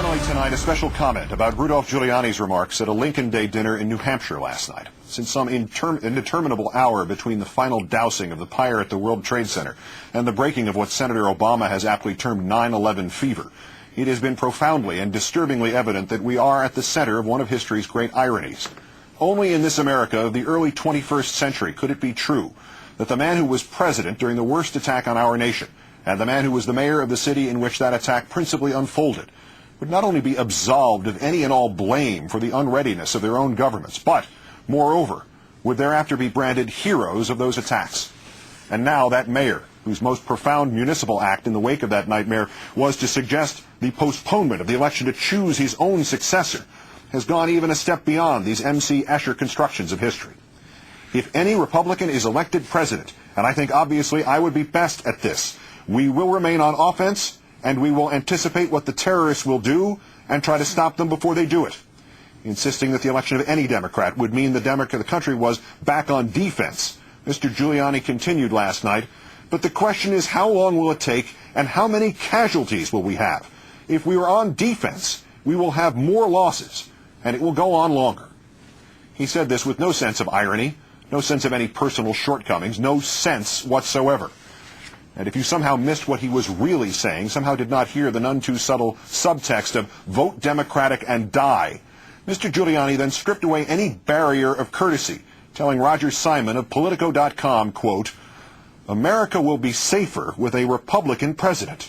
Finally tonight, a special comment about Rudolph Giuliani's remarks at a Lincoln Day dinner in New Hampshire last night. Since some indeterminable hour between the final dousing of the pyre at the World Trade Center and the breaking of what Senator Obama has aptly termed 9/11 fever, it has been profoundly and disturbingly evident that we are at the center of one of history's great ironies. Only in this America of the early 21st century could it be true that the man who was president during the worst attack on our nation and the man who was the mayor of the city in which that attack principally unfolded would not only be absolved of any and all blame for the unreadiness of their own governments, but, moreover, would thereafter be branded heroes of those attacks. And now that mayor, whose most profound municipal act in the wake of that nightmare was to suggest the postponement of the election to choose his own successor, has gone even a step beyond these M.C. Escher constructions of history. If any Republican is elected president, and I think obviously I would be best at this, we will remain on offense, and we will anticipate what the terrorists will do and try to stop them before they do it. Insisting that the election of any Democrat would mean the country was back on defense, Mr. Giuliani continued last night, but the question is how long will it take and how many casualties will we have? If we are on defense, we will have more losses, and it will go on longer. He said this with no sense of irony, no sense of any personal shortcomings, no sense whatsoever. And if you somehow missed what he was really saying, somehow did not hear the none too subtle subtext of vote Democratic and die, Mr. Giuliani then stripped away any barrier of courtesy, telling Roger Simon of Politico.com, quote, "America will be safer with a Republican president."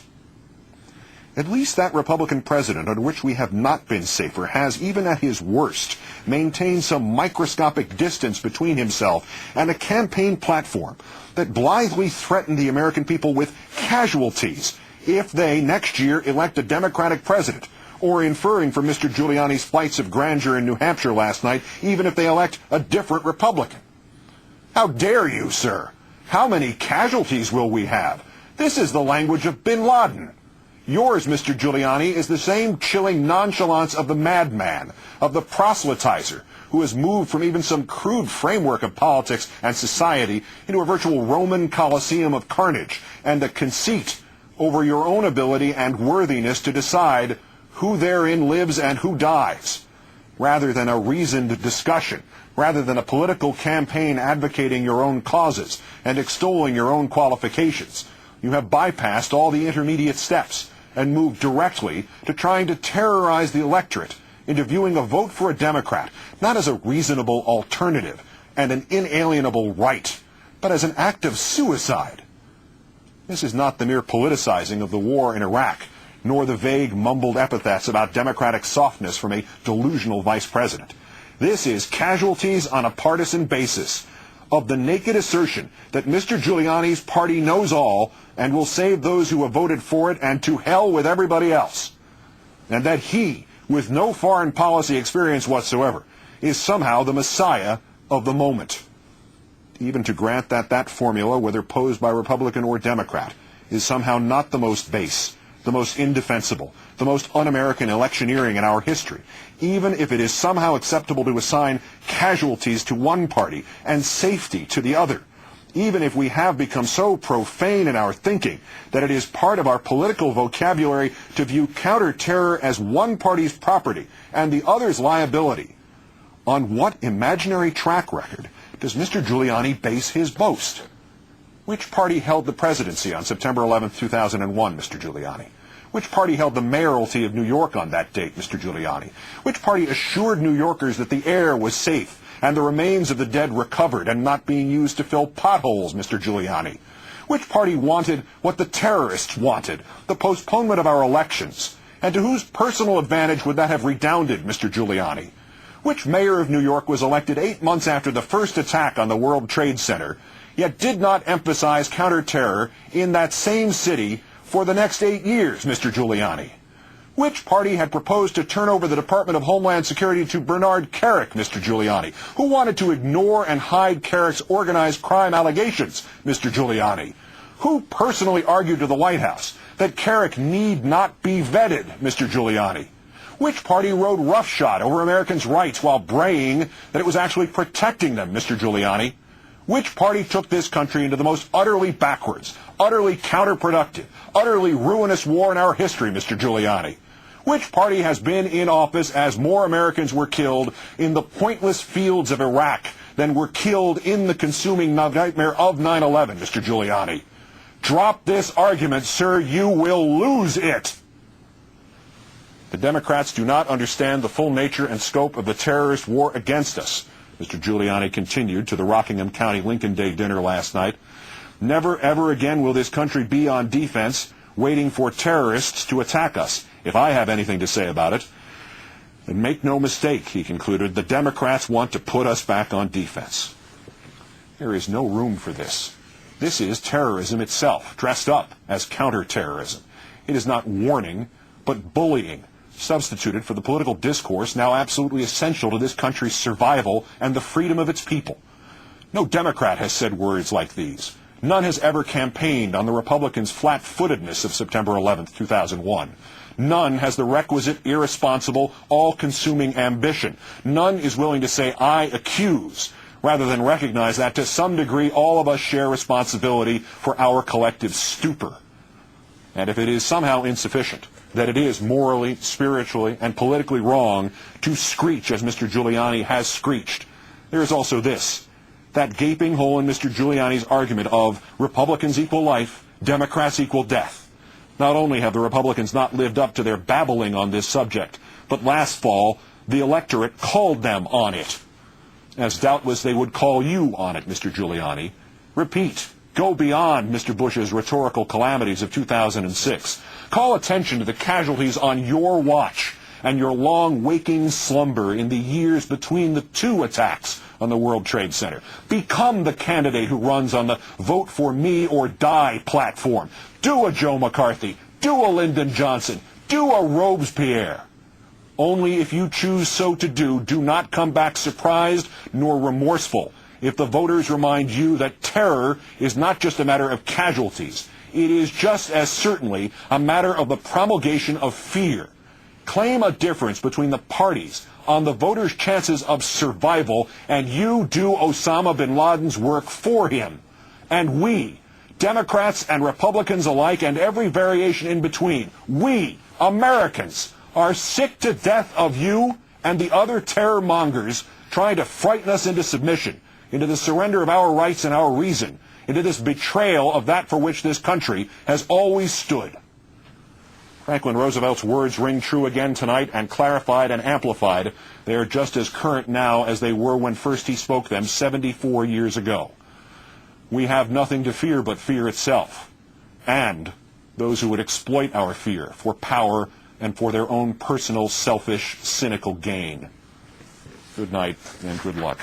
At least that Republican president, on which we have not been safer, has, even at his worst, maintained some microscopic distance between himself and a campaign platform that blithely threatened the American people with casualties if they, next year, elect a Democratic president, or inferring from Mr. Giuliani's flights of grandeur in New Hampshire last night, even if they elect a different Republican. How dare you, sir? How many casualties will we have? This is the language of bin Laden. Yours, Mr. Giuliani, is the same chilling nonchalance of the madman, of the proselytizer, who has moved from even some crude framework of politics and society into a virtual Roman Colosseum of carnage and a conceit over your own ability and worthiness to decide who therein lives and who dies, rather than a reasoned discussion, rather than a political campaign advocating your own causes and extolling your own qualifications. You have bypassed all the intermediate steps and moved directly to trying to terrorize the electorate into viewing a vote for a Democrat not as a reasonable alternative and an inalienable right, but as an act of suicide. This is not the mere politicizing of the war in Iraq, nor the vague mumbled epithets about democratic softness from a delusional vice president. This is casualties on a partisan basis of the naked assertion that Mr. Giuliani's party knows all and will save those who have voted for it and to hell with everybody else, and that he, with no foreign policy experience whatsoever, is somehow the messiah of the moment. Even to grant that that formula, whether posed by Republican or Democrat, is somehow not the most base, the most indefensible, the most un-American electioneering in our history, even if it is somehow acceptable to assign casualties to one party and safety to the other, even if we have become so profane in our thinking that it is part of our political vocabulary to view counter-terror as one party's property and the other's liability, on what imaginary track record does Mr. Giuliani base his boast? Which party held the presidency on September 11, 2001, Mr. Giuliani? Which party held the mayoralty of New York on that date, Mr. Giuliani? Which party assured New Yorkers that the air was safe and the remains of the dead recovered and not being used to fill potholes, Mr. Giuliani? Which party wanted what the terrorists wanted, the postponement of our elections? And to whose personal advantage would that have redounded, Mr. Giuliani? Which mayor of New York was elected 8 months after the first attack on the World Trade Center, yet did not emphasize counter-terror in that same city for the next 8 years, Mr. Giuliani? Which party had proposed to turn over the Department of Homeland Security to Bernard Kerik, Mr. Giuliani? Who wanted to ignore and hide Kerik's organized crime allegations, Mr. Giuliani? Who personally argued to the White House that Kerik need not be vetted, Mr. Giuliani? Which party rode roughshod over Americans' rights while braying that it was actually protecting them, Mr. Giuliani? Which party took this country into the most utterly backwards, utterly counterproductive, utterly ruinous war in our history, Mr. Giuliani? Which party has been in office as more Americans were killed in the pointless fields of Iraq than were killed in the consuming nightmare of 9/11, Mr. Giuliani? Drop this argument, sir. You will lose it. The Democrats do not understand the full nature and scope of the terrorist war against us, Mr. Giuliani continued to the Rockingham County Lincoln Day dinner last night. Never, ever again will this country be on defense, waiting for terrorists to attack us. If I have anything to say about it, and make no mistake, he concluded, the Democrats want to put us back on defense. There is no room for this. This is terrorism itself, dressed up as counterterrorism. It is not warning, but bullying, substituted for the political discourse now absolutely essential to this country's survival and the freedom of its people. No Democrat has said words like these. None has ever campaigned on the Republicans' flat-footedness of September 11th, 2001. None has the requisite irresponsible, all-consuming ambition. None is willing to say, I accuse, rather than recognize that to some degree all of us share responsibility for our collective stupor. And if it is somehow insufficient, that it is morally, spiritually, and politically wrong to screech as Mr. Giuliani has screeched, there is also this, that gaping hole in Mr. Giuliani's argument of Republicans equal life, Democrats equal death. Not only have the Republicans not lived up to their babbling on this subject, but last fall, the electorate called them on it. As doubtless they would call you on it, Mr. Giuliani. Repeat, go beyond Mr. Bush's rhetorical calamities of 2006. Call attention to the casualties on your watch and your long waking slumber in the years between the two attacks on the World Trade Center. Become the candidate who runs on the vote for me or die platform. Do a Joe McCarthy. Do a Lyndon Johnson. Do a Robespierre. Only if you choose so to do not come back surprised nor remorseful if the voters remind you that terror is not just a matter of casualties. It is just as certainly a matter of the promulgation of fear. Claim a difference between the parties on the voters' chances of survival, and you do Osama bin Laden's work for him. And we, Democrats and Republicans alike, and every variation in between, we, Americans, are sick to death of you and the other terror mongers trying to frighten us into submission, into the surrender of our rights and our reason, into this betrayal of that for which this country has always stood. Franklin Roosevelt's words ring true again tonight, and clarified and amplified. They are just as current now as they were when first he spoke them 74 years ago. We have nothing to fear but fear itself, and those who would exploit our fear for power and for their own personal, selfish, cynical gain. Good night and good luck.